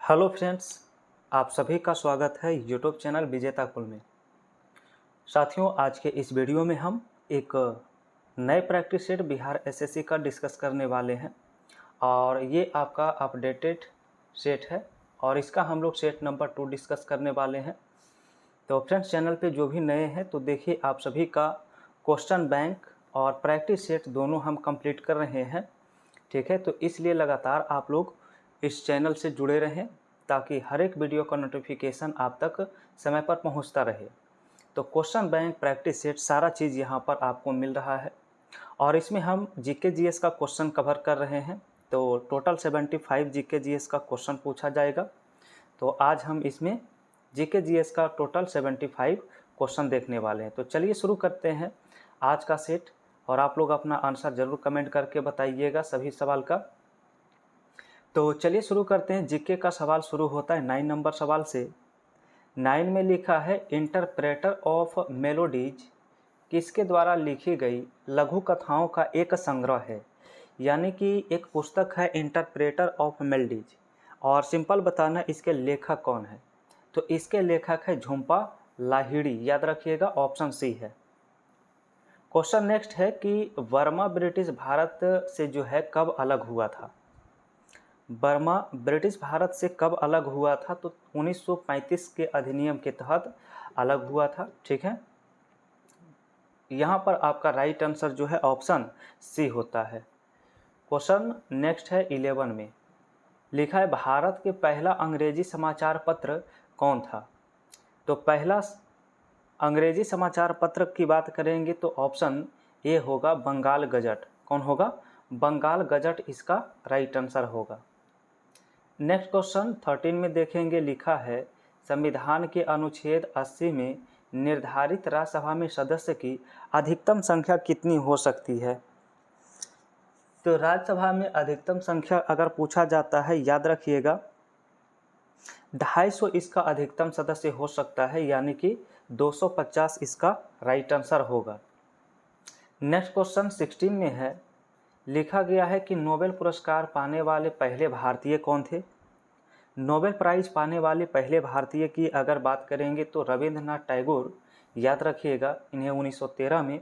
Hello friends, आप सभी का स्वागत है यूट्यूब चैनल विजेता कुल में। साथियों, आज के इस वीडियो में हम एक नए प्रैक्टिस सेट बिहार एसएससी का डिस्कस करने वाले हैं और ये आपका अपडेटेड सेट है और इसका हम लोग सेट नंबर 2 डिस्कस करने वाले हैं। तो फ्रेंड्स, चैनल पे जो भी नए हैं तो देखिए, आप सभी का क्वेश्चन बैंक और प्रैक्टिस सेट दोनों हम कंप्लीट कर रहे हैं। ठीक है, तो इसलिए लगातार आप लोग इस चैनल से जुड़े रहें ताकि हर एक वीडियो का नोटिफिकेशन आप तक समय पर पहुंचता रहे। तो क्वेश्चन बैंक, प्रैक्टिस सेट, सारा चीज़ यहां पर आपको मिल रहा है और इसमें हम जीके जीएस का क्वेश्चन कवर कर रहे हैं। तो टोटल 75 जीके जीएस का क्वेश्चन पूछा जाएगा। तो आज हम इसमें जीके जीएस का टोटल 75 क्वेश्चन देखने वाले हैं। तो चलिए शुरू करते हैं आज का सेट और आप लोग अपना आंसर ज़रूर कमेंट करके बताइएगा सभी सवाल का। तो चलिए शुरू करते हैं। जीके का सवाल शुरू होता है 9 नंबर सवाल से। 9 में लिखा है, इंटरप्रेटर ऑफ मेलोडीज किसके द्वारा लिखी गई लघु कथाओं का एक संग्रह है। यानी कि एक पुस्तक है इंटरप्रेटर ऑफ मेलोडीज और सिंपल बताना इसके लेखक कौन है। तो इसके लेखक है झुंपा लाहिड़ी, याद रखिएगा, ऑप्शन सी है। क्वेश्चन नेक्स्ट है कि बर्मा ब्रिटिश भारत से जो है कब अलग हुआ था। बर्मा ब्रिटिश भारत से कब अलग हुआ था? तो 1935 के अधिनियम के तहत अलग हुआ था। ठीक है, यहाँ पर आपका राइट आंसर जो है ऑप्शन सी होता है। क्वेश्चन नेक्स्ट है 11 में लिखा है, भारत के पहला अंग्रेजी समाचार पत्र कौन था। तो पहला अंग्रेजी समाचार पत्र की बात करेंगे तो ऑप्शन ए होगा बंगाल गजट। कौन होगा? बंगाल गजट इसका राइट आंसर होगा। नेक्स्ट क्वेश्चन 13 में देखेंगे, लिखा है, संविधान के अनुच्छेद 80 में निर्धारित राज्यसभा में सदस्य की अधिकतम संख्या कितनी हो सकती है। तो राज्यसभा में अधिकतम संख्या अगर पूछा जाता है, याद रखिएगा 250 इसका अधिकतम सदस्य हो सकता है, यानी कि 250 इसका राइट आंसर होगा। नेक्स्ट क्वेश्चन 16 में है, लिखा गया है कि नोबेल पुरस्कार पाने वाले पहले भारतीय कौन थे। नोबेल प्राइज़ पाने वाले पहले भारतीय की अगर बात करेंगे तो रविंद्रनाथ टैगोर, याद रखिएगा, इन्हें 1913 में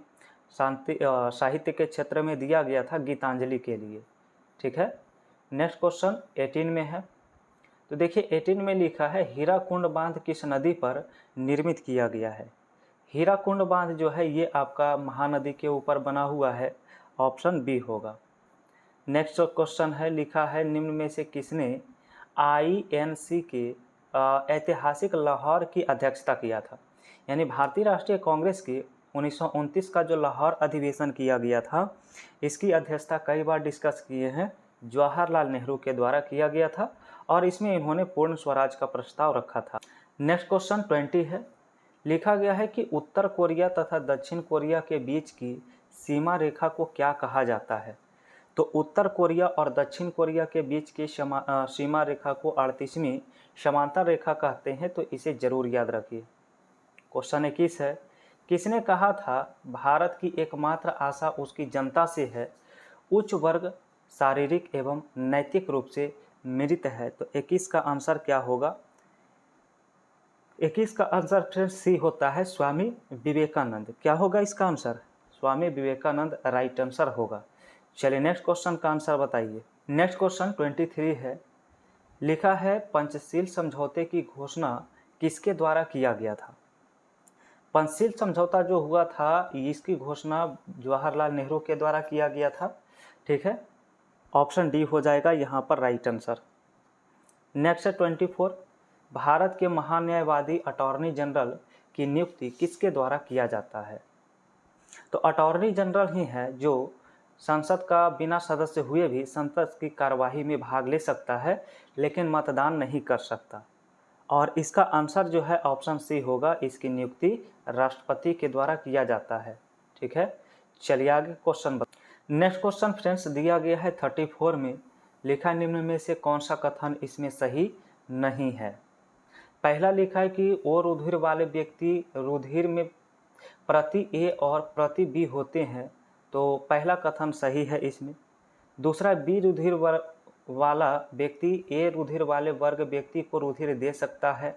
साहित्य के क्षेत्र में दिया गया था गीतांजलि के लिए। ठीक है, नेक्स्ट क्वेश्चन 18 में है। तो देखिए 18 में लिखा है, हीराकुंड बांध किस नदी पर निर्मित किया गया है। हीराकुंड बांध जो है ये आपका महानदी के ऊपर बना हुआ है, ऑप्शन बी होगा। नेक्स्ट क्वेश्चन है, लिखा है, निम्न में से किसने आईएनसी के ऐतिहासिक लाहौर की अध्यक्षता किया था। यानी भारतीय राष्ट्रीय कांग्रेस के 1929 का जो लाहौर अधिवेशन किया गया था, इसकी अध्यक्षता कई बार डिस्कस किए हैं, जवाहरलाल नेहरू के द्वारा किया गया था और इसमें इन्होंने पूर्ण स्वराज का प्रस्ताव रखा था। नेक्स्ट क्वेश्चन 20 है, लिखा गया है कि उत्तर कोरिया तथा दक्षिण कोरिया के बीच की सीमा रेखा को क्या कहा जाता है। तो उत्तर कोरिया और दक्षिण कोरिया के बीच की सीमा रेखा को 38वीं समांतर रेखा कहते हैं, तो इसे जरूर याद रखिए। क्वेश्चन 21 है, किसने कहा था भारत की एकमात्र आशा उसकी जनता से है, उच्च वर्ग शारीरिक एवं नैतिक रूप से मृत है। तो 21 का आंसर क्या होगा? 21 का आंसर फ्रेंड्स सी होता है, स्वामी विवेकानंद। क्या होगा इसका answer? Swami Vivekananda right answer होगा। चलिए नेक्स्ट क्वेश्चन का आंसर बताइए। नेक्स्ट क्वेश्चन 23 है, लिखा है, पंचशील समझौते की घोषणा किसके द्वारा किया गया था। पंचशील समझौता जो हुआ था इसकी घोषणा जवाहरलाल नेहरू के द्वारा किया गया था। ठीक है, ऑप्शन डी हो जाएगा यहाँ पर राइट आंसर। नेक्स्ट है 24, भारत के महान्यायवादी अटॉर्नी जनरल की नियुक्ति किसके द्वारा किया जाता है। तो अटॉर्नी जनरल ही है जो संसद का बिना सदस्य हुए भी संसद की कार्यवाही में भाग ले सकता है, लेकिन मतदान नहीं कर सकता। और इसका आंसर जो है ऑप्शन सी होगा, इसकी नियुक्ति राष्ट्रपति के द्वारा किया जाता है। ठीक है, चलिए आगे क्वेश्चन। नेक्स्ट क्वेश्चन फ्रेंड्स दिया गया है 34 में, लिखा निम्न में से कौन सा कथन इसमें सही नहीं है। पहला लिखा है कि ओ रुधिर वाले व्यक्ति रुधिर में प्रति ए और प्रति बी होते हैं, तो पहला कथन सही है इसमें। दूसरा, बी रुधिर वाला व्यक्ति ए रुधिर वाले वर्ग व्यक्ति को रुधिर दे सकता है,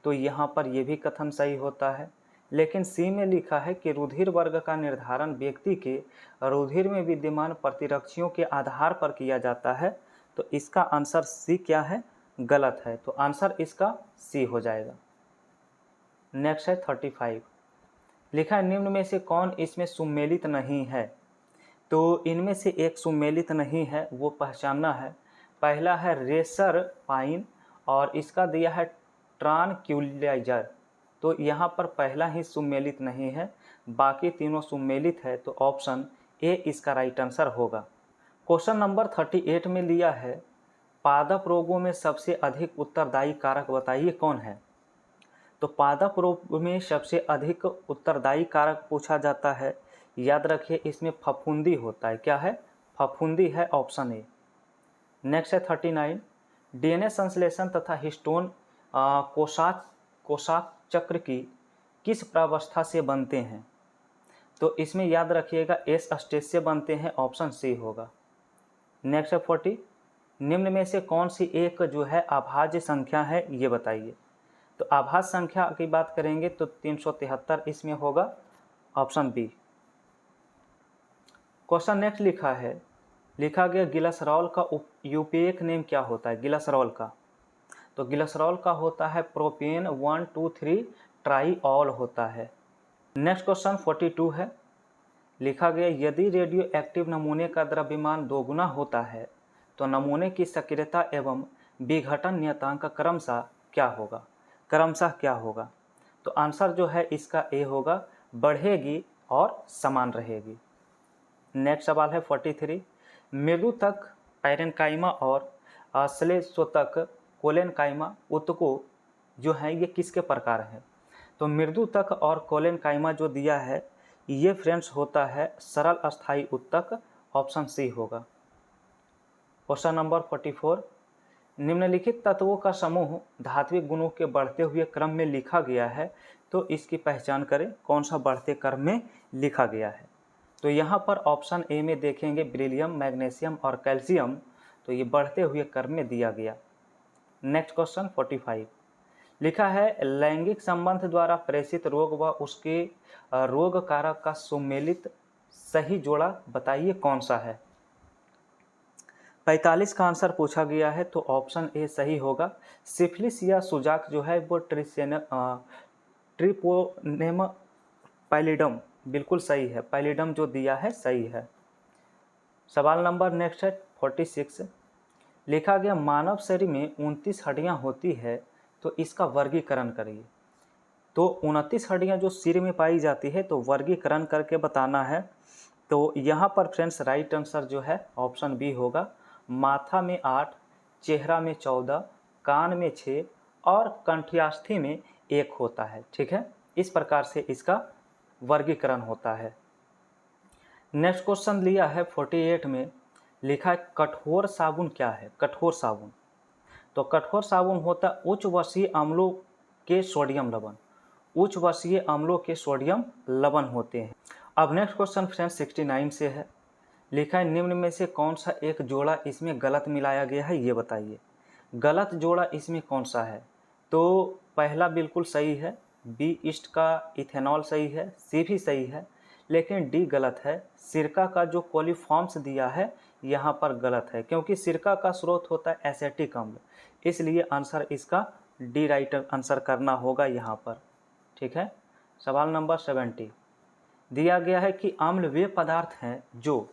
तो यहाँ पर यह भी कथन सही होता है। लेकिन सी में लिखा है कि रुधिर वर्ग का निर्धारण व्यक्ति के रुधिर में विद्यमान प्रतिरक्षियों के आधार पर किया जाता है, तो इसका आंसर सी क्या है, गलत है। तो आंसर इसका सी हो जाएगा। नेक्स्ट है 35, लिखा है निम्न में से कौन इसमें सुमेलित नहीं है। तो इनमें से एक सुमेलित नहीं है, वो पहचानना है। पहला है रेसर पाइन और इसका दिया है ट्रांक्विलाइजर, तो यहाँ पर पहला ही सुमेलित नहीं है, बाकी तीनों सुमेलित है, तो ऑप्शन ए इसका राइट आंसर होगा। क्वेश्चन नंबर 38 में लिया है पादप रोगों में सबसे अधिक उत्तरदायी कारक बताइए कौन है। तो पादप रोग में सबसे अधिक उत्तरदायी कारक पूछा जाता है, याद रखिए इसमें फफूंदी होता है। क्या है, फफूंदी है, ऑप्शन ए। नेक्स्ट है 39, डीएनए संश्लेषण तथा हिस्टोन कोशाक चक्र की किस प्रावस्था से बनते हैं। तो इसमें याद रखिएगा एस स्टेज से बनते हैं, ऑप्शन सी होगा। नेक्स्ट है 40, निम्न में से कौन सी एक जो है अभाज्य संख्या है, ये बताइए। तो अभाज्य संख्या की बात करेंगे तो 373 इसमें होगा, ऑप्शन बी। क्वेश्चन नेक्स्ट लिखा गया गिलासरॉल का यूपीएक नेम क्या होता है गिलासरॉल का। तो गिलासरॉल का होता है प्रोपेन 1,2,3 ट्राईऑल होता है। नेक्स्ट क्वेश्चन 42 है, लिखा गया यदि रेडियो एक्टिव नमूने का द्रव्यमान दोगुना होता है तो नमूने की सक्रियता एवं विघटन नियतांक क्रमशः क्या होगा। तो आंसर जो है इसका ए होगा, बढ़ेगी और समान रहेगी। नेक्स्ट सवाल है 43, मृदुतक पैरेन्काइमा और श्लेष्मतक कोलेनकाइमा ऊतकों जो है ये किसके प्रकार हैं। तो मृदुतक और कोलेनकाइमा जो दिया है ये फ्रेंड्स होता है सरल अस्थायी ऊतक, ऑप्शन सी होगा। क्वेश्चन नंबर 44, निम्नलिखित तत्वों का समूह धात्विक गुणों के बढ़ते हुए क्रम में लिखा गया है, तो इसकी पहचान करें कौन सा बढ़ते क्रम में लिखा गया है। तो यहाँ पर ऑप्शन ए में देखेंगे बेरिलियम, मैग्नीशियम और कैल्शियम, तो ये बढ़ते हुए क्रम में दिया गया। नेक्स्ट क्वेश्चन 45, लिखा है लैंगिक संबंध द्वारा प्रेषित रोग व उसके रोग कारक का सुमेलित सही जोड़ा बताइए कौन सा है। 45 का आंसर पूछा गया है, तो ऑप्शन ए सही होगा। सिफिलिस या सुजाक जो है वो ट्रिपोनेम पैलिडम बिल्कुल सही है, पैलिडम जो दिया है सही है। सवाल नंबर नेक्स्ट है 46, लिखा गया मानव शरीर में 29 हड्डियां होती है, तो इसका वर्गीकरण करिए। तो 29 हड्डियां जो सिर में पाई जाती है, तो वर्गीकरण करके बताना है। तो यहाँ पर फ्रेंड्स राइट आंसर जो है ऑप्शन बी होगा, माथा में 8, चेहरा में 14, कान में 6 और कंठ्यास्थि में 1 होता है। ठीक है, इस प्रकार से इसका वर्गीकरण होता है। नेक्स्ट क्वेश्चन लिया है 48 में, लिखा है कठोर साबुन क्या है। कठोर साबुन, तो कठोर साबुन होता है उच्च वर्षीय अम्लों के सोडियम लवण, उच्च वर्षीय अम्लों के सोडियम लवण होते हैं। अब नेक्स्ट क्वेश्चन फ्रेंड्स 69 से है, लिखा है निम्न में से कौन सा एक जोड़ा इसमें गलत मिलाया गया है, ये बताइए। गलत जोड़ा इसमें कौन सा है। तो पहला बिल्कुल सही है, बी ईस्ट का इथेनॉल सही है, सी भी सही है, लेकिन डी गलत है। सिरका का जो कोलिफॉर्म्स दिया है यहाँ पर गलत है, क्योंकि सिरका का स्रोत होता है एसिटिक अम्ल, इसलिए आंसर इसका डी राइट आंसर करना होगा यहाँ पर। ठीक है, सवाल नंबर 70 दिया गया है कि अम्ल वे पदार्थ हैं जो,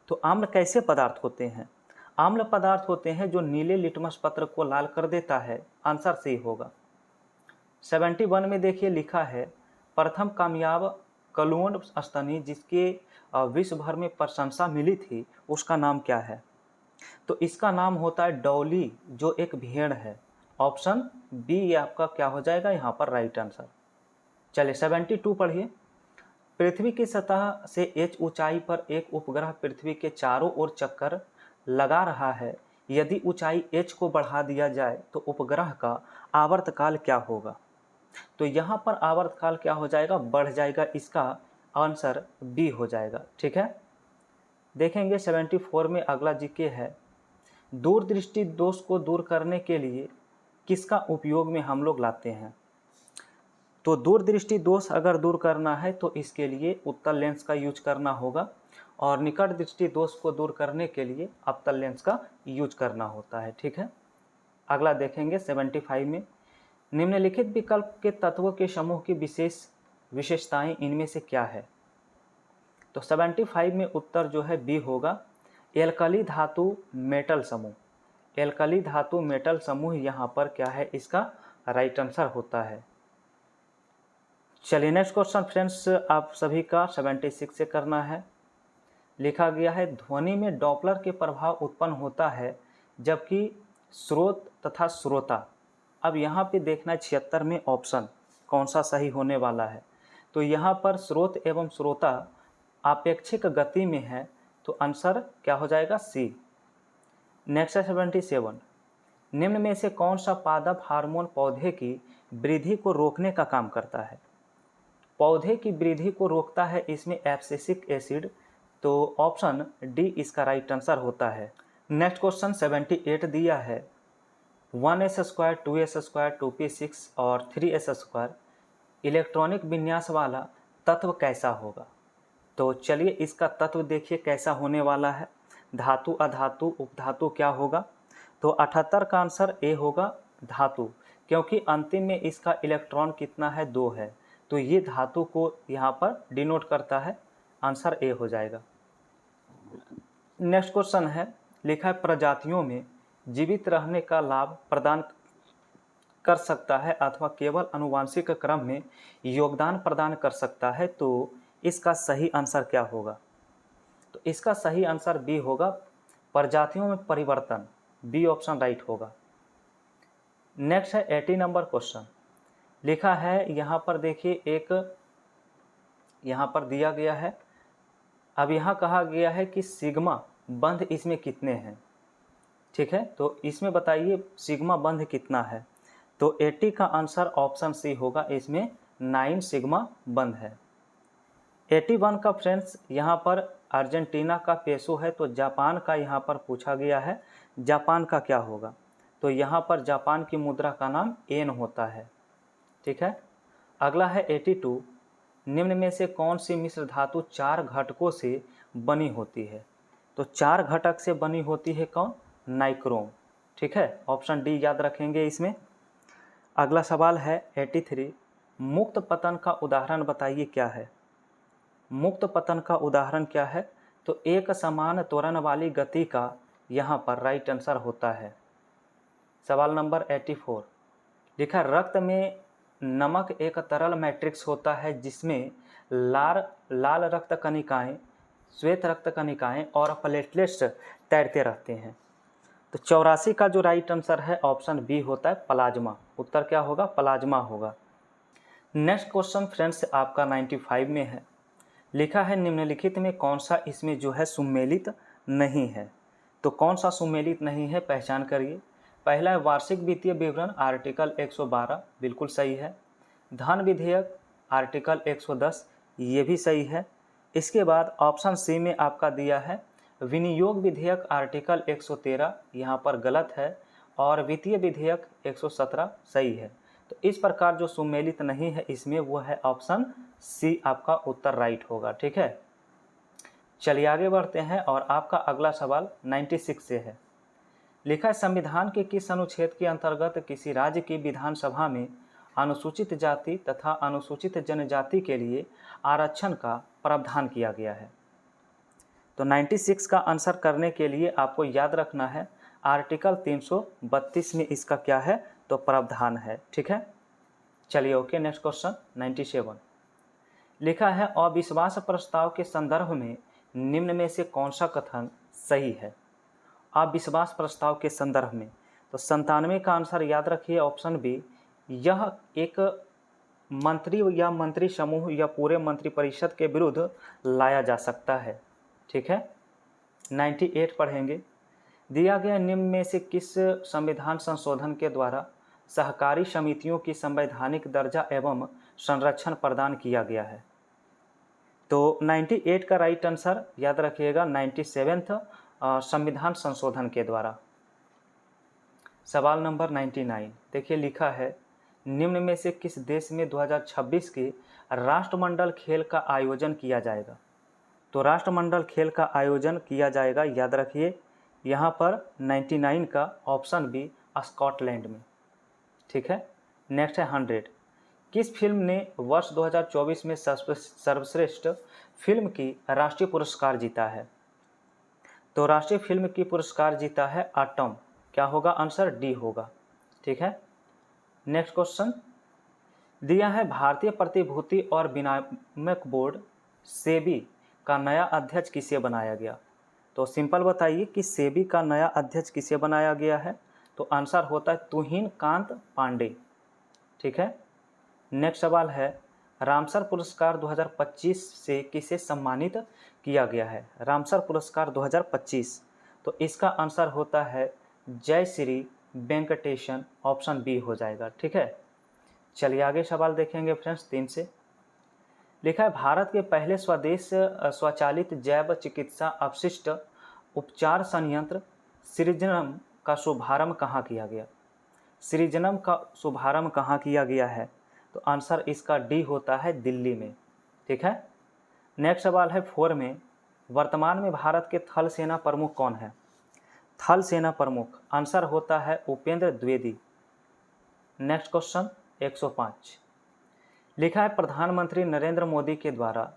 तो अम्ल कैसे पदार्थ होते हैं। अम्ल पदार्थ होते हैं जो नीले लिटमस पत्र को लाल कर देता है, आंसर सी होगा। 71 में देखिए लिखा है प्रथम कामयाब क्लोन स्तनी जिसके विश्व भर में प्रशंसा मिली थी, उसका नाम क्या है। तो इसका नाम होता है डॉली, जो एक भेड़ है, ऑप्शन बी ये आपका क्या हो जाएगा यहाँ पर राइट आंसर। चलिए 72 पढ़िए, पृथ्वी की सतह से h ऊंचाई पर एक उपग्रह पृथ्वी के चारों ओर चक्कर लगा रहा है, यदि ऊंचाई h को बढ़ा दिया जाए तो उपग्रह का आवर्तकाल क्या होगा। तो यहाँ पर आवर्तकाल क्या हो जाएगा, बढ़ जाएगा, इसका आंसर बी हो जाएगा। ठीक है, देखेंगे 74 में अगला जीके है, दूरदृष्टि दोष को दूर करने के लिए किसका उपयोग में हम लोग लाते हैं? तो दूरदृष्टि दोष अगर दूर करना है तो इसके लिए उत्तल लेंस का यूज करना होगा, और निकट दृष्टि दोष को दूर करने के लिए अवतल लेंस का यूज करना होता है। ठीक है, अगला देखेंगे 75 में, निम्नलिखित विकल्प के तत्वों के समूह की विशेषताएं इनमें से क्या है? तो 75 में उत्तर जो है बी होगा, एल्कली धातु मेटल समूह। एल्कली धातु मेटल समूह यहाँ पर क्या है, इसका राइट आंसर होता है। चलिए नेक्स्ट क्वेश्चन फ्रेंड्स आप सभी का 76 से करना है। लिखा गया है, ध्वनि में डॉपलर के प्रभाव उत्पन्न होता है जबकि स्रोत तथा श्रोता। अब यहाँ पे देखना है 76 में ऑप्शन कौन सा सही होने वाला है। तो यहाँ पर स्रोत एवं श्रोता आपेक्षिक गति में है, तो आंसर क्या हो जाएगा, सी। नेक्स्ट है 77, निम्न में से कौन सा पादप हार्मोन पौधे की वृद्धि को रोकने का काम करता है? पौधे की वृद्धि को रोकता है इसमें एब्सिसिक एसिड, तो ऑप्शन डी इसका राइट आंसर होता है। नेक्स्ट क्वेश्चन 78 दिया है, 1s², 2s², 2p6 और 3s² इलेक्ट्रॉनिक विन्यास वाला तत्व कैसा होगा? तो चलिए इसका तत्व देखिए कैसा होने वाला है। धातु, अधातु, उपधातु क्या होगा? तो 78 का आंसर ए होगा, धातु, क्योंकि अंतिम में इसका इलेक्ट्रॉन कितना है, 2 है, तो ये धातु को यहाँ पर डिनोट करता है, आंसर ए हो जाएगा। नेक्स्ट क्वेश्चन है, लिखा है प्रजातियों में जीवित रहने का लाभ प्रदान कर सकता है अथवा केवल आनुवंशिक क्रम में योगदान प्रदान कर सकता है, तो इसका सही आंसर क्या होगा? तो इसका सही आंसर बी होगा, प्रजातियों में परिवर्तन, बी ऑप्शन राइट होगा। नेक्स्ट है 80 नंबर क्वेश्चन। लिखा है यहाँ पर देखिए, एक यहाँ पर दिया गया है, अब यहाँ कहा गया है कि सिग्मा बंध इसमें कितने हैं। ठीक है, तो इसमें बताइए सिग्मा बंध कितना है? तो 80 का आंसर ऑप्शन सी होगा, इसमें 9 सिग्मा बंध है। 81 का फ्रेंड्स यहाँ पर अर्जेंटीना का पेसो है, तो जापान का यहाँ पर पूछा गया है, जापान का क्या होगा? तो यहाँ पर जापान की मुद्रा का नाम एन होता है। ठीक है, अगला है 82, निम्न में से कौन सी मिश्र धातु 4 घटकों से बनी होती है? तो 4 घटक से बनी होती है कौन? नाइक्रोम। ठीक है, ऑप्शन डी याद रखेंगे इसमें। अगला सवाल है 83, मुक्त पतन का उदाहरण बताइए क्या है? मुक्त पतन का उदाहरण क्या है? तो एक समान त्वरण वाली गति का यहाँ पर राइट आंसर होता है। सवाल नंबर 84, लिखा रक्त में नमक एक तरल मैट्रिक्स होता है जिसमें लाल रक्त कणिकाएं, श्वेत रक्त कणिकाएं और प्लेटलेट्स तैरते रहते हैं। तो 84 का जो राइट आंसर है ऑप्शन बी होता है, प्लाज्मा। उत्तर क्या होगा? प्लाज्मा होगा। नेक्स्ट क्वेश्चन फ्रेंड्स आपका 95 में है। लिखा है निम्नलिखित में कौन सा इसमें जो है सुमेलित नहीं है? तो कौन सा सुमेलित नहीं है, पहचान करिए। पहला है वार्षिक वित्तीय विवरण, आर्टिकल 112 बिल्कुल सही है। धन विधेयक आर्टिकल 110 ये भी सही है। इसके बाद ऑप्शन सी में आपका दिया है विनियोग विधेयक आर्टिकल 113, यहाँ पर गलत है, और वित्तीय विधेयक 117 सही है। तो इस प्रकार जो सुमेलित नहीं है इसमें वो है ऑप्शन सी, आपका उत्तर राइट होगा। ठीक है, चलिए आगे बढ़ते हैं और आपका अगला सवाल 96 से है। लिखा है संविधान के किस अनुच्छेद के अंतर्गत किसी राज्य की विधानसभा में अनुसूचित जाति तथा अनुसूचित जनजाति के लिए आरक्षण का प्रावधान किया गया है? तो 96 का आंसर करने के लिए आपको याद रखना है आर्टिकल 332 में इसका क्या है, तो प्रावधान है। ठीक है, चलिए ओके। नेक्स्ट क्वेश्चन 97, लिखा है अविश्वास प्रस्ताव के संदर्भ में निम्न में से कौन सा कथन सही है? अविश्वास प्रस्ताव के संदर्भ में, तो 97 का आंसर याद रखिए ऑप्शन बी, यह एक मंत्री या मंत्री समूह या पूरे मंत्रिपरिषद के विरुद्ध लाया जा सकता है। ठीक है, 98 पढ़ेंगे। दिया गया निम्न में से किस संविधान संशोधन के द्वारा सहकारी समितियों की संवैधानिक दर्जा एवं संरक्षण प्रदान किया गया है? तो 98 का राइट आंसर याद रखिएगा 97th संविधान संशोधन के द्वारा। सवाल नंबर 99 देखिए लिखा है, निम्न में से किस देश में 2026 के राष्ट्रमंडल खेल का आयोजन किया जाएगा। तो राष्ट्रमंडल खेल का आयोजन किया जाएगा, याद रखिए यहाँ पर 99 का ऑप्शन बी स्कॉटलैंड में। ठीक है, नेक्स्ट है 100, किस फिल्म ने वर्ष 2024 में सर्वश्रेष्ठ फिल्म की राष्ट्रीय पुरस्कार जीता है। तो राष्ट्रीय फिल्म की पुरस्कार जीता है एटम, क्या होगा आंसर डी होगा। ठीक है, नेक्स्ट क्वेश्चन दिया है, भारतीय प्रतिभूति और विनियामक बोर्ड सेबी का नया अध्यक्ष किसे बनाया गया। तो सिंपल बताइए कि सेबी का नया अध्यक्ष किसे बनाया गया है। तो आंसर होता है तुहिन कांत पांडे। ठीक है, नेक्स्ट सवाल है, रामसर पुरस्कार 2025 से किसे सम्मानित किया गया है। रामसर पुरस्कार 2025, तो इसका आंसर होता है जय श्री वेंकटेशन, ऑप्शन बी हो जाएगा। ठीक है, चलिए आगे सवाल देखेंगे फ्रेंड्स। 3 से लिखा है, भारत के पहले स्वचालित जैव चिकित्सा अपशिष्ट उपचार संयंत्र सृजनम का शुभारंभ कहाँ किया गया। सृजनम का शुभारंभ कहाँ किया गया है। तो आंसर इसका डी होता है दिल्ली में। ठीक है, नेक्स्ट सवाल है 4 में, वर्तमान में भारत के थल सेना प्रमुख कौन है। थल सेना प्रमुख आंसर होता है उपेंद्र द्विवेदी। नेक्स्ट क्वेश्चन 105 लिखा है, प्रधानमंत्री नरेंद्र मोदी के द्वारा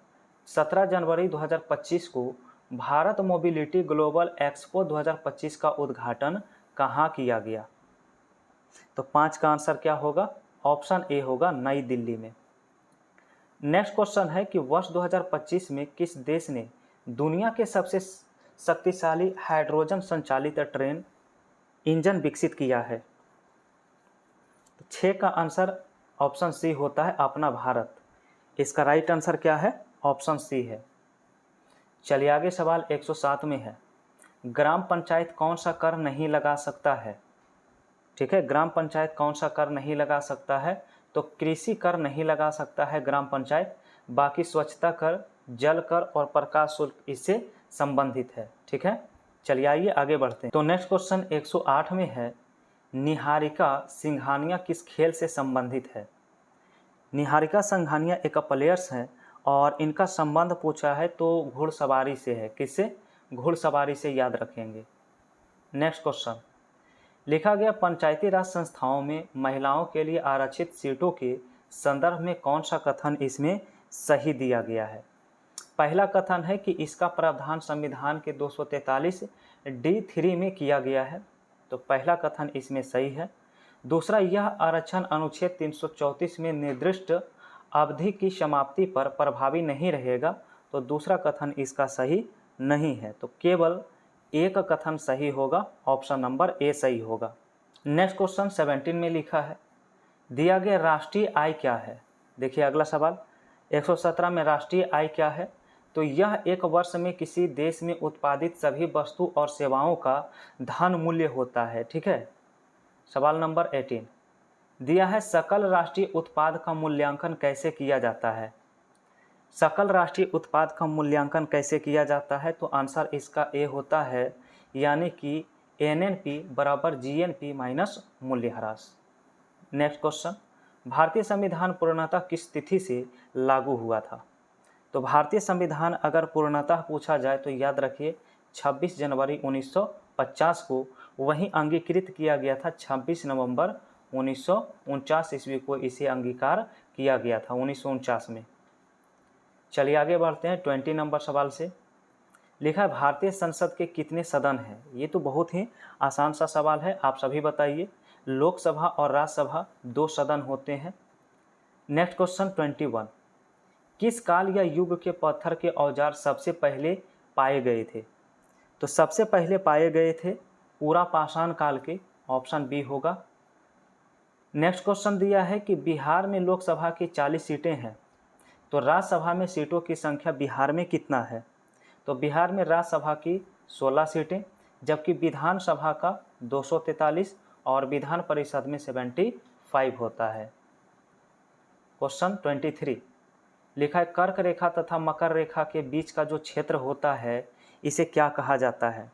17 जनवरी 2025 को भारत मोबिलिटी ग्लोबल एक्सपो 2025 का उद्घाटन कहाँ किया गया। तो 5 का आंसर क्या होगा, ऑप्शन ए होगा नई दिल्ली में। नेक्स्ट क्वेश्चन है कि वर्ष 2025 में किस देश ने दुनिया के सबसे शक्तिशाली हाइड्रोजन संचालित ट्रेन इंजन विकसित किया है। 6 का आंसर ऑप्शन सी होता है अपना भारत। इसका राइट आंसर क्या है, ऑप्शन सी है। चलिए आगे सवाल 107 में है, ग्राम पंचायत कौन सा कर नहीं लगा सकता है। ठीक है, ग्राम पंचायत कौन सा कर नहीं लगा सकता है। तो कृषि कर नहीं लगा सकता है ग्राम पंचायत, बाकी स्वच्छता कर, जल कर और प्रकाश शुल्क इससे संबंधित है। ठीक है, चलिए आइए आगे बढ़ते हैं। तो नेक्स्ट क्वेश्चन 108 में है, निहारिका सिंघानिया किस खेल से संबंधित है। निहारिका सिंघानिया एक प्लेयर्स हैं और इनका संबंध पूछा है तो घुड़सवारी से है। किससे, घुड़सवारी से, याद रखेंगे। नेक्स्ट क्वेश्चन लिखा गया, पंचायती राज संस्थाओं में महिलाओं के लिए आरक्षित सीटों के संदर्भ में कौन सा कथन इसमें सही दिया गया है। पहला कथन है कि इसका प्रावधान संविधान के 243D3 में किया गया है, तो पहला कथन इसमें सही है। दूसरा, यह आरक्षण अनुच्छेद 334 में निर्दिष्ट अवधि की समाप्ति पर प्रभावी नहीं रहेगा, तो दूसरा कथन इसका सही नहीं है। तो केवल एक कथन सही होगा, ऑप्शन नंबर ए सही होगा। नेक्स्ट क्वेश्चन 17 में लिखा है, दिया गया राष्ट्रीय आय क्या है। देखिए अगला सवाल 117 में राष्ट्रीय आय क्या है। तो यह एक वर्ष में किसी देश में उत्पादित सभी वस्तु और सेवाओं का धन मूल्य होता है। ठीक है, सवाल नंबर 18 दिया है, सकल राष्ट्रीय उत्पाद का मूल्यांकन कैसे किया जाता है। सकल राष्ट्रीय उत्पाद का मूल्यांकन कैसे किया जाता है। तो आंसर इसका ए होता है, यानी कि NNP बराबर GNP माइनस मूल्यह्रास। नेक्स्ट क्वेश्चन, भारतीय संविधान पूर्णतः किस तिथि से लागू हुआ था। तो भारतीय संविधान अगर पूर्णतः पूछा जाए तो याद रखिए 26 जनवरी 1950 को, वहीं अंगीकृत किया गया था 26 नवंबर 1949 ईस्वी को इसे अंगीकार किया गया था 1949 में। चलिए आगे बढ़ते हैं 20 नंबर सवाल से। लिखा है, भारतीय संसद के कितने सदन हैं। ये तो बहुत ही आसान सा सवाल है, आप सभी बताइए। लोकसभा और राज्यसभा 2 सदन होते हैं। नेक्स्ट क्वेश्चन 21 किस काल या युग के पत्थर के औजार सबसे पहले पाए गए थे। तो सबसे पहले पाए गए थे पूरा पाषाण काल के, ऑप्शन बी होगा। नेक्स्ट क्वेश्चन दिया है कि बिहार में लोकसभा की 40 सीटें हैं, तो राज्यसभा में सीटों की संख्या बिहार में कितना है। तो बिहार में राज्यसभा की 16 सीटें, जबकि विधानसभा का 243 और विधान परिषद में 75 होता है। क्वेश्चन 23 लिखा है, कर्क रेखा तथा मकर रेखा के बीच का जो क्षेत्र होता है इसे क्या कहा जाता है।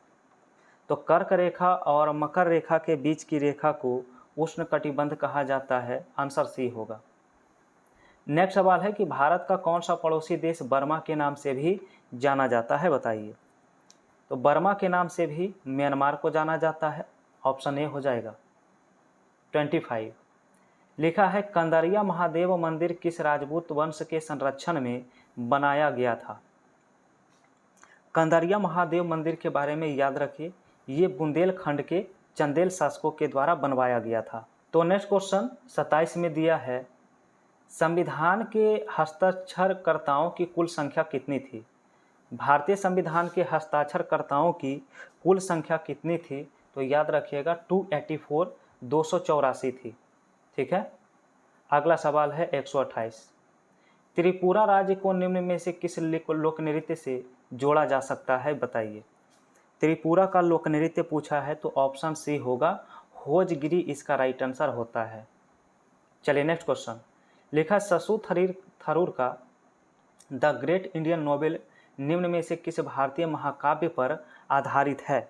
तो कर्क रेखा और मकर रेखा के बीच की रेखा को उष्णकटिबंध कहा जाता है। आंसर सी होगा। नेक्स्ट सवाल है कि भारत का कौन सा पड़ोसी देश बर्मा के नाम से भी जाना जाता है, बताइए। तो बर्मा के नाम से भी म्यांमार को जाना जाता है। ऑप्शन ए हो जाएगा। 25 लिखा है कंदरिया महादेव मंदिर किस राजपूत वंश के संरक्षण में बनाया गया था। कंदरिया महादेव मंदिर के बारे में याद रखिए, ये बुंदेलखंड के चंदेल शासकों के द्वारा बनवाया गया था। तो नेक्स्ट क्वेश्चन 27 में दिया है संविधान के हस्ताक्षरकर्ताओं की कुल संख्या कितनी थी। भारतीय संविधान के हस्ताक्षरकर्ताओं की कुल संख्या कितनी थी, तो याद रखिएगा 284 284 थी। ठीक है। अगला सवाल है 128 त्रिपुरा राज्य को निम्न में से किस लोक नृत्य से जोड़ा जा सकता है, बताइए। त्रिपुरा का लोक नृत्य पूछा है तो ऑप्शन सी होगा होजगिरी इसका राइट आंसर होता है। चलिए नेक्स्ट क्वेश्चन लिखा शशि थरूर का द ग्रेट इंडियन नोवेल निम्न में से किस भारतीय महाकाव्य पर आधारित है।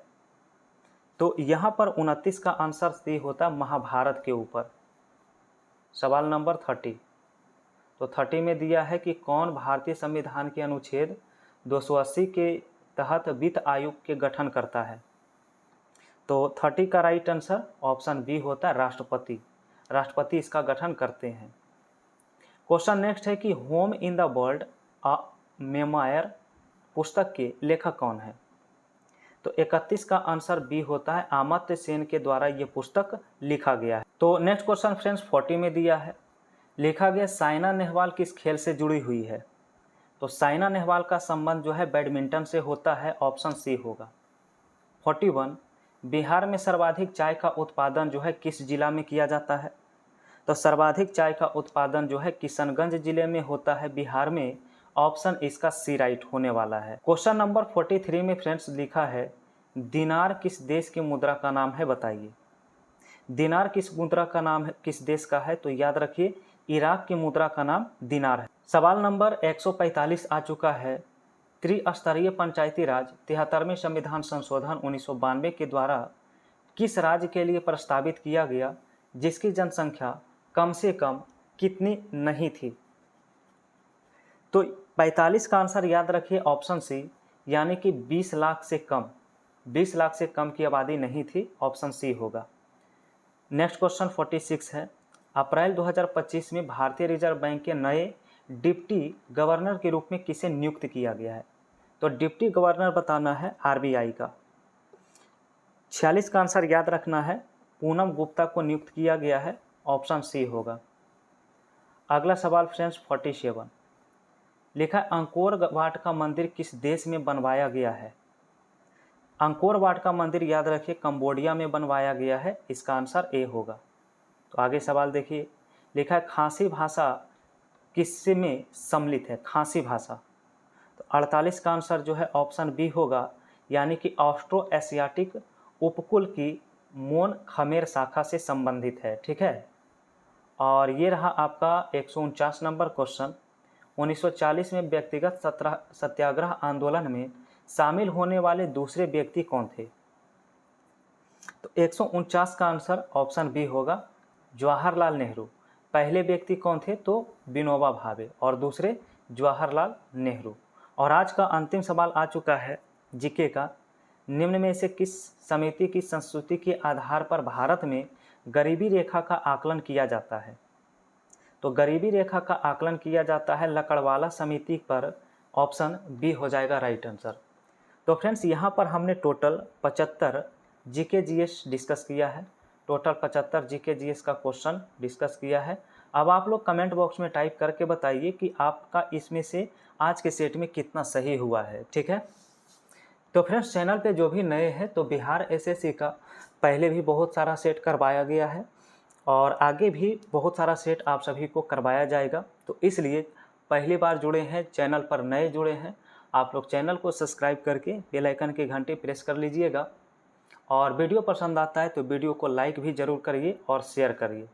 तो यहाँ पर 29 का आंसर सी होता महाभारत के ऊपर। सवाल नंबर 30 तो 30 में दिया है कि कौन भारतीय संविधान के अनुच्छेद 280 के तहत वित्त आयोग के गठन करता है। तो 30 का राइट आंसर ऑप्शन बी होता है राष्ट्रपति। राष्ट्रपति इसका गठन करते हैं। क्वेश्चन नेक्स्ट है कि home in the world a memoir पुस्तक के लेखक कौन है। तो 31 का आंसर बी होता है अमर्त्य सेन के द्वारा ये पुस्तक लिखा गया है। तो नेक्स्ट क्वेश्चन फ्रेंड्स 40 में दिया है लिखा गया साइना नेहवाल किस खेल से जुड़ी हुई है। तो साइना नेहवाल का संबंध जो है बैडमिंटन से होता है। ऑप्शन सी होगा। 41 बिहार में सर्वाधिक चाय का उत्पादन जो है किस जिला में किया जाता है। तो सर्वाधिक चाय का उत्पादन जो है किशनगंज जिले में होता है बिहार में। ऑप्शन इसका सी राइट होने वाला है। क्वेश्चन नंबर 43 में फ्रेंड्स लिखा है दिनार किस देश की मुद्रा का नाम है, बताइए। दिनार किस मुद्रा का नाम है, किस देश का है। तो याद रखिए इराक की मुद्रा का नाम दिनार है। सवाल नंबर 145 आ चुका है त्रिस्तरीय पंचायती राज 73वें संविधान संशोधन 1992 के द्वारा किस राज्य के लिए प्रस्तावित किया गया जिसकी जनसंख्या कम से कम कितनी नहीं थी। तो 45 का आंसर याद रखिए ऑप्शन सी यानी कि 20 लाख से कम। 20 लाख से कम की आबादी नहीं थी। ऑप्शन सी होगा। नेक्स्ट क्वेश्चन 46 है अप्रैल 2025 में भारतीय रिजर्व बैंक के नए डिप्टी गवर्नर के रूप में किसे नियुक्त किया गया है। तो डिप्टी गवर्नर बताना है आरबीआई का। 46 का आंसर याद रखना है पूनम गुप्ता को नियुक्त किया गया है। ऑप्शन सी होगा। अगला सवाल फ्रेंड्स 47 लिखा है अंकोर वाट का मंदिर किस देश में बनवाया गया है। अंकोर वाट का मंदिर याद रखिए कंबोडिया में बनवाया गया है। इसका आंसर ए होगा। तो आगे सवाल देखिए लिखा है खासी भाषा किस में सम्मिलित है। खासी भाषा तो 48 का आंसर जो है ऑप्शन बी होगा यानी कि ऑस्ट्रो एशियाटिक उपकुल की मोन खमेर शाखा से संबंधित है। ठीक है। और ये रहा आपका 149 नंबर क्वेश्चन 1940 में व्यक्तिगत सत्याग्रह आंदोलन में शामिल होने वाले दूसरे व्यक्ति कौन थे। तो 149 का आंसर ऑप्शन बी होगा जवाहरलाल नेहरू। पहले व्यक्ति कौन थे तो विनोबा भावे और दूसरे जवाहरलाल नेहरू। और आज का अंतिम सवाल आ चुका है जीके का निम्न में से किस समिति की संस्तुति के आधार पर भारत में गरीबी रेखा का आकलन किया जाता है। तो गरीबी रेखा का आकलन किया जाता है लकड़वाला समिति पर। ऑप्शन बी हो जाएगा राइट आंसर। तो फ्रेंड्स यहाँ पर हमने टोटल 75 जीके जीएस डिस्कस किया है। टोटल 75 जीके जीएस का क्वेश्चन डिस्कस किया है। अब आप लोग कमेंट बॉक्स में टाइप करके बताइए कि आपका इसमें से आज के सेट में कितना सही हुआ है। ठीक है। तो फ्रेंड्स चैनल पे जो भी नए हैं तो बिहार एसएससी का पहले भी बहुत सारा सेट करवाया गया है और आगे भी बहुत सारा सेट आप सभी को करवाया जाएगा। तो इसलिए पहली बार जुड़े हैं चैनल पर नए जुड़े हैं आप लोग चैनल को सब्सक्राइब करके बेल आइकन की घंटी प्रेस कर लीजिएगा और वीडियो पसंद आता है तो वीडियो को लाइक भी ज़रूर करिए और शेयर करिए।